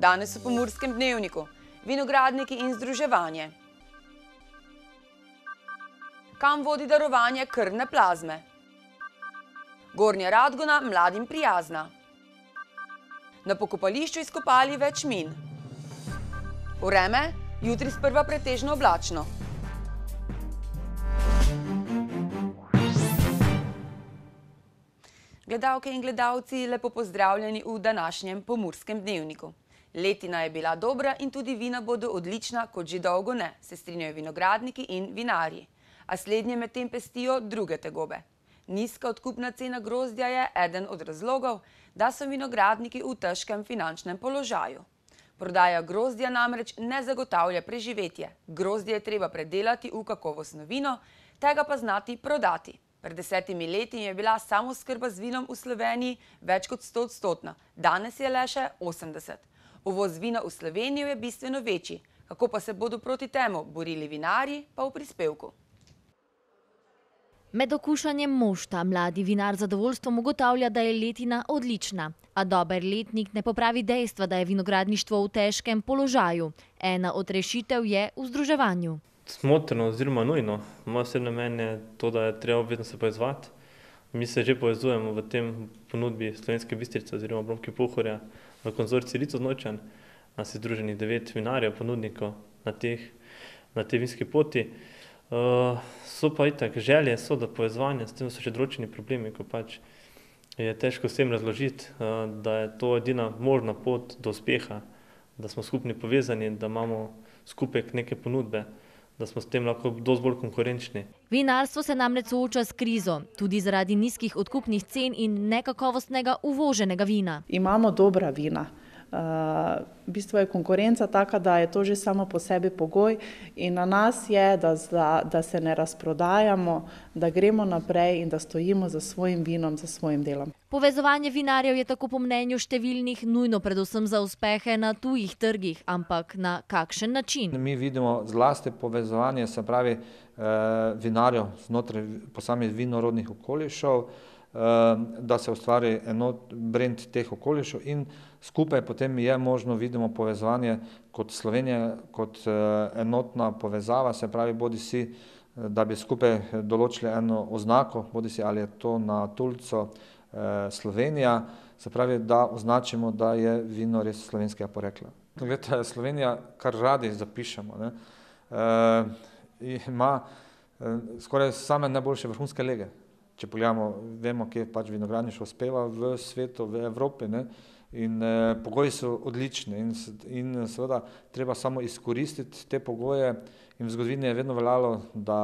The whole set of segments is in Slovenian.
Danes v Pomurskem dnevniku. Vinogradniki in združevanje. Kam vodi darovanje krvne plazme? Gornja Radgona mladim prijazna. Na pokopališču izkopali več min. Vreme, jutri sprva pretežno oblačno. Gledalke in gledalci, lepo pozdravljeni v današnjem Pomurskem dnevniku. Letina je bila dobra in tudi vina bodo odlična, kot že dolgo ne, se strinjajo vinogradniki in vinarji. A slednje medtem pestijo druge tegobe. Nizka odkupna cena grozdja je eden od razlogov, da so vinogradniki v težkem finančnem položaju. Prodaja grozdja namreč ne zagotavlja preživetje. Grozdje je treba predelati v kakovostno vino, tega pa znati prodati. Pred 10 leti je bila samooskrba z vinom v Sloveniji več kot 100-odstotna, danes je le še 80. Uvoz vina v Slovenijo je bistveno večji. Kako pa se bodo proti temu borili vinarji, pa v prispevku. Med okušanjem mošta mladi vinar z zadovoljstvom ugotavlja, da je letina odlična. A dober letnik ne popravi dejstva, da je vinogradništvo v težkem položaju. Ena od rešitev je v združevanju. Smotrno oziroma nujno. Moj osebni namen je to, da je treba vedno se povezovati. Mi se že povezujemo v tem ponudbi Slovenske Bistrice oziroma Bromke Pohorja v konzorciji Rico Znojčan. Nas je združenih 9 vinarjev, ponudnikov na tej vinski poti. So pa itak želje, so da povezovanje, s tem so še določeni problemi, ko pač je težko vsem razložiti, da je to edina možna pot do uspeha, da smo skupni povezani, da imamo skupek neke ponudbe, da smo s tem lahko dosti bolj konkurenčni. Vinarstvo se namreč sooča s krizo, tudi zaradi nizkih odkupnih cen in nekakovostnega uvoženega vina. Imamo dobra vina. V bistvu je konkurenca taka, da je to že samo po sebi pogoj in na nas je, da se ne razprodajamo, da gremo naprej in da stojimo za svojim vinom, za svojim delom. Povezovanje vinarjev je tako po mnenju številnih nujno predvsem za uspehe na tujih trgih, ampak na kakšen način? Mi vidimo zlasti povezovanje, se pravi vinarjev znotraj posameznih vinorodnih okolišev, da se ustvari brand teh okolišev in skupaj potem je možno, vidimo povezovanje kot Slovenija, kot enotna povezava, se pravi bodisi, da bi skupaj določili eno oznako, bodisi ali je to na tulco Slovenija, se pravi, da označimo, da je vino res slovenskega porekla. Glede, Slovenija kar radi zapišemo, ima skoraj same najboljše vrhunske lege. Če pogledamo, vemo, kje pač vinogradništvo uspeva v svetu, v Evropi, in pogoji so odlični in seveda treba samo izkoristiti te pogoje in v zgodovini je vedno veljalo, da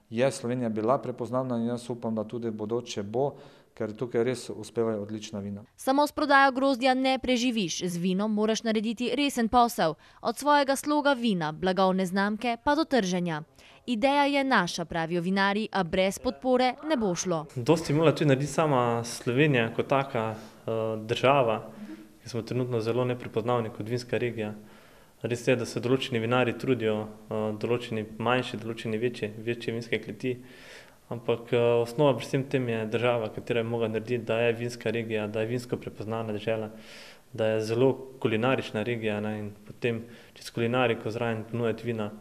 je Slovenija bila prepoznavna in jaz upam, da tudi bodoče bo, ker tukaj res uspevajo odlična vina. Samo s prodajo grozdja ne preživiš, z vinom moraš narediti resen posel, od svojega sloga vina, blagovne znamke pa do trženja. Ideja je naša, pravijo vinarji, a brez podpore ne bo šlo. Dosti mora tudi narediti sama Slovenija kot taka država, ki smo trenutno zelo neprepoznavni kot vinska regija. Res je, da se določeni vinarji trudijo, določeni manjši, določeni večje vinske kleti, ampak osnova pri vsem tem je država, katera je mogla narediti, da je vinska regija, da je vinsko prepoznana dežela, da je zelo kulinarična regija in potem čez kulinariko zraven ponujati vina,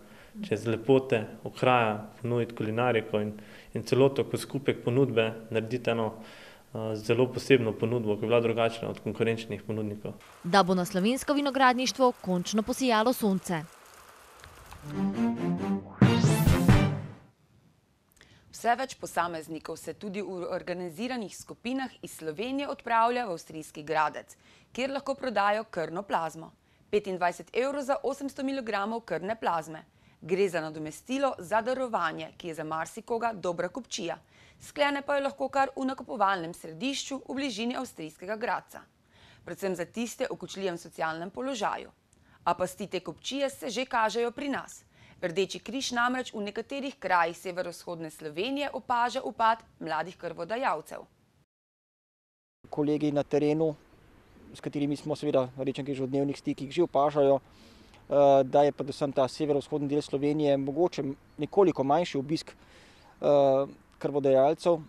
čez lepote okraja ponuditi kulinariko in celoto kot skupek ponudbe narediti eno zelo posebno ponudbo, ki je bila drugačna od konkurenčnih ponudnikov. Da bo na slovensko vinogradništvo končno posijalo sonce. Vse več posameznikov se tudi v organiziranih skupinah iz Slovenije odpravlja v avstrijski Gradec, kjer lahko prodajo krvno plazmo. 25 € za 800 mg krvne plazme. Gre za nadomestilo za darovanje, ki je za marsikoga dobra kupčija. Sklene pa jo lahko kar v nakupovalnem središču v bližini avstrijskega Gradca. Predvsem za tiste v kočljivem socialnem položaju. A pasti te kupčije se že kažejo pri nas. Rdeči križ namreč v nekaterih krajih severovzhodne Slovenije opaža upad mladih krvodajalcev. Kolegi na terenu, s katerimi smo seveda Rdečem križu v dnevnih stikih, že opažajo, da je predvsem ta severovzhodni del Slovenije mogoče nekoliko manjši obisk krvodajalcev,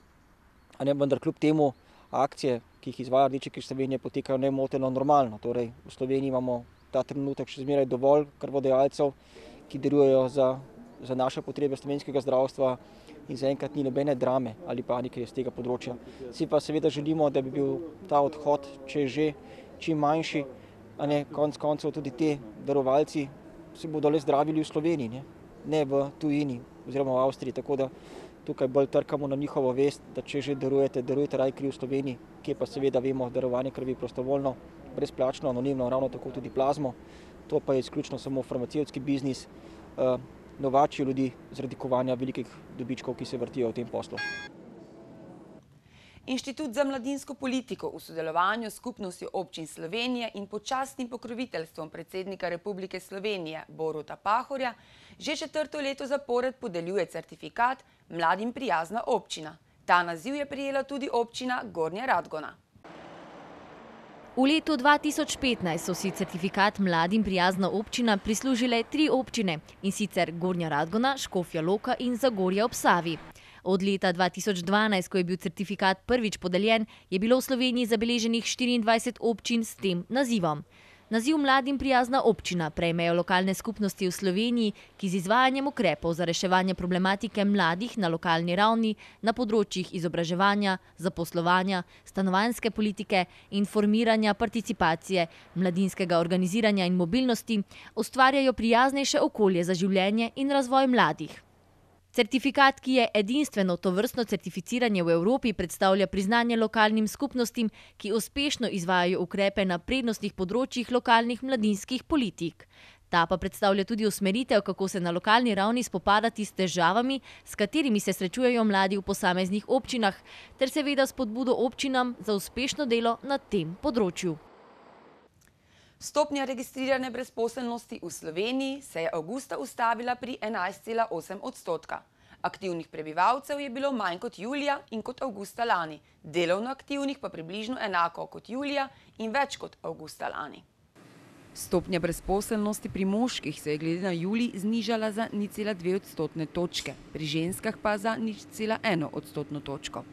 vendar kljub temu akcije ki jih izvaja Rdeči križ Slovenije, potekajo nemoteno normalno. Torej, v Sloveniji imamo ta trenutek še zmeraj dovolj krvodajalcev, ki delujejo za naše potrebe slovenskega zdravstva in zaenkrat ni nobene drame ali panike iz tega področja. Vsi pa seveda želimo, da bi bil ta odhod, če že, čim manjši, a ne konec koncev tudi ti darovalci se bodo le zdravili v Sloveniji, ne v tujini oziroma v Avstriji, tako da tukaj bolj trkamo na njihovo vest, da če že darujete raj kri v Sloveniji, kje pa seveda vemo, darovanje krvi prostovoljno, brezplačno, anonimno, ravno tako tudi plazmo. To pa je izključno samo farmacevtski biznis, novačijo ljudi zaradi kovanja velikih dobičkov, ki se vrtijo v tem poslu. Inštitut za mladinsko politiko v sodelovanju s Skupnostjo občin Slovenije in pod častnim pokroviteljstvom predsednika Republike Slovenije Boruta Pahorja že 4. leto zapored podeljuje certifikat Mladim prijazna občina. Ta naziv je prejela tudi občina Gornja Radgona. V letu 2015 so si certifikat Mladim prijazna občina prislužile 3 občine, in sicer Gornja Radgona, Škofja Loka in Zagorje ob Savi. Od leta 2012, ko je bil certifikat prvič podeljen, je bilo v Sloveniji zabeleženih 24 občin s tem nazivom. Naziv Mladim prijazna občina prejmejo lokalne skupnosti v Sloveniji, ki z izvajanjem ukrepov za reševanje problematike mladih na lokalni ravni na področjih izobraževanja, zaposlovanja, stanovanjske politike, informiranja, participacije, mladinskega organiziranja in mobilnosti ustvarjajo prijaznejše okolje za življenje in razvoj mladih. Certifikat, ki je edinstveno tovrstno certificiranje v Evropi, predstavlja priznanje lokalnim skupnostim, ki uspešno izvajajo ukrepe na prednostnih področjih lokalnih mladinskih politik. Ta pa predstavlja tudi usmeritev, kako se na lokalni ravni spopadati s težavami, s katerimi se srečujejo mladi v posameznih občinah, ter seveda spodbudo občinam za uspešno delo na tem področju. Stopnja registrirane brezposelnosti v Sloveniji se je avgusta ustavila pri 11,8%. Aktivnih prebivalcev je bilo manj kot julija in kot avgusta lani, delovno aktivnih pa približno enako kot julija in več kot avgusta lani. Stopnja brezposelnosti pri moških se je glede na julij znižala za 0,2 odstotne točke, pri ženskah pa za 0,1 odstotno točko.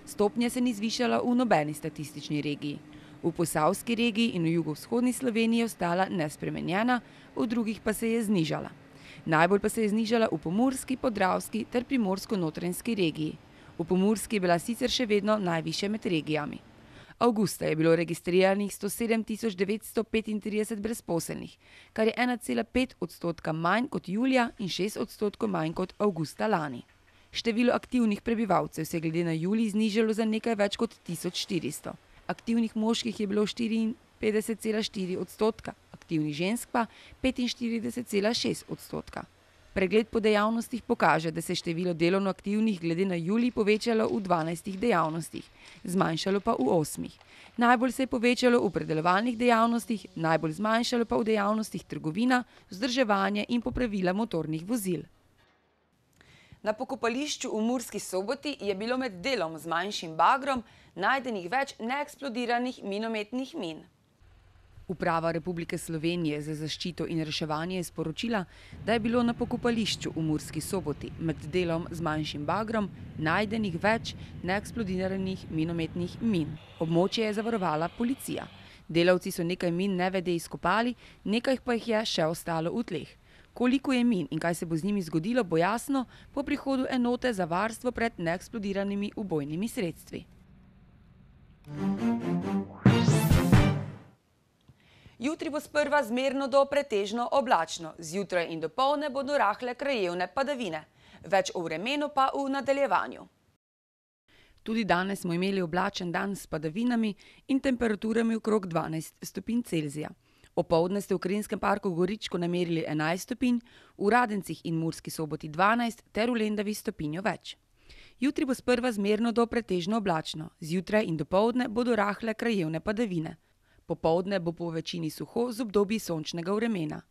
Stopnja se ni zvišala v nobeni statistični regiji. V Posavski regiji in v jugovzhodni Sloveniji je ostala nespremenjena, v drugih pa se je znižala. Najbolj pa se je znižala v Pomurski, Podravski ter Primorsko-notranjski regiji. V Pomurski je bila sicer še vedno najvišja med regijami. Avgusta je bilo registriranih 107.935 brezposelnih, kar je 1,5 odstotka manj kot julija in 6 odstotkov manj kot avgusta lani. Število aktivnih prebivalcev se je glede na julij znižalo za nekaj več kot 1400. Aktivnih moških je bilo 54,4 odstotka, aktivnih žensk pa 45,6 odstotka. Pregled po dejavnostih pokaže, da se je število delovno aktivnih glede na julij povečalo v 12 dejavnostih, zmanjšalo pa v 8. Najbolj se je povečalo v predelovalnih dejavnostih, najbolj zmanjšalo pa v dejavnostih trgovina, vzdrževanje in popravila motornih vozil. Na pokopališču v Murski Soboti je bilo med delom z manjšim bagrom najdenih več neeksplodiranih minometnih min. Uprava Republike Slovenije za zaščito in reševanje je sporočila, da je bilo na pokopališču v Murski Soboti med delom z manjšim bagrom najdenih več neeksplodiranih minometnih min. Območje je zavarovala policija. Delavci so nekaj min nevede izkopali, nekaj pa jih je še ostalo v tleh. Koliko je min in kaj se bo z njimi zgodilo, bo jasno po prihodu enote za varstvo pred neeksplodiranimi ubojnimi sredstvi. Jutri bo sprva zmerno do pretežno oblačno, zjutraj in dopoldne bodo rahle krajevne padavine, več o vremenu pa v nadaljevanju. Tudi danes smo imeli oblačen dan s padavinami in temperaturami okrog 12 stopinj Celzija. Opoldne ste v Krinskem parku Goričko namerili 11 stopinj, v Radencih in Murski Soboti 12 ter v Lendavi stopinjo več. Jutri bo sprva zmerno do pretežno oblačno, zjutraj in dopoldne bodo rahle krajevne padavine. Popoldne bo po večini suho z obdobji sončnega vremena.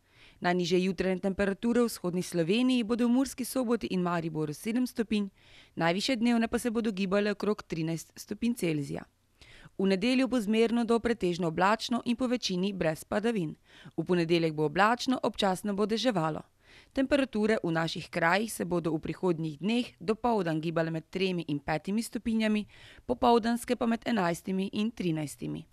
Najnižje jutranje temperature v vzhodni Sloveniji bodo v Murski Soboti in Mariboru 7 stopinj, najvišje dnevne pa se bodo gibale okrog 13 stopinj Celzija. V nedeljo bo zmerno do pretežno oblačno in po večini brez padavin. V ponedeljek bo oblačno, občasno bo deževalo. Temperature v naših krajih se bodo v prihodnjih dneh dopoldan gibale med 3 in 5 stopinjami, popoldanske pa med 11 in 13.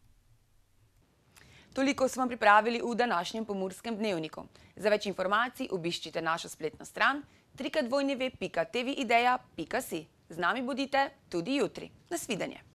Toliko smo vam pripravili v današnjem Pomurskem dnevniku. Za več informacij obiščite našo spletno stran www.tvideja.si. Z nami bodite tudi jutri. Nasvidenje.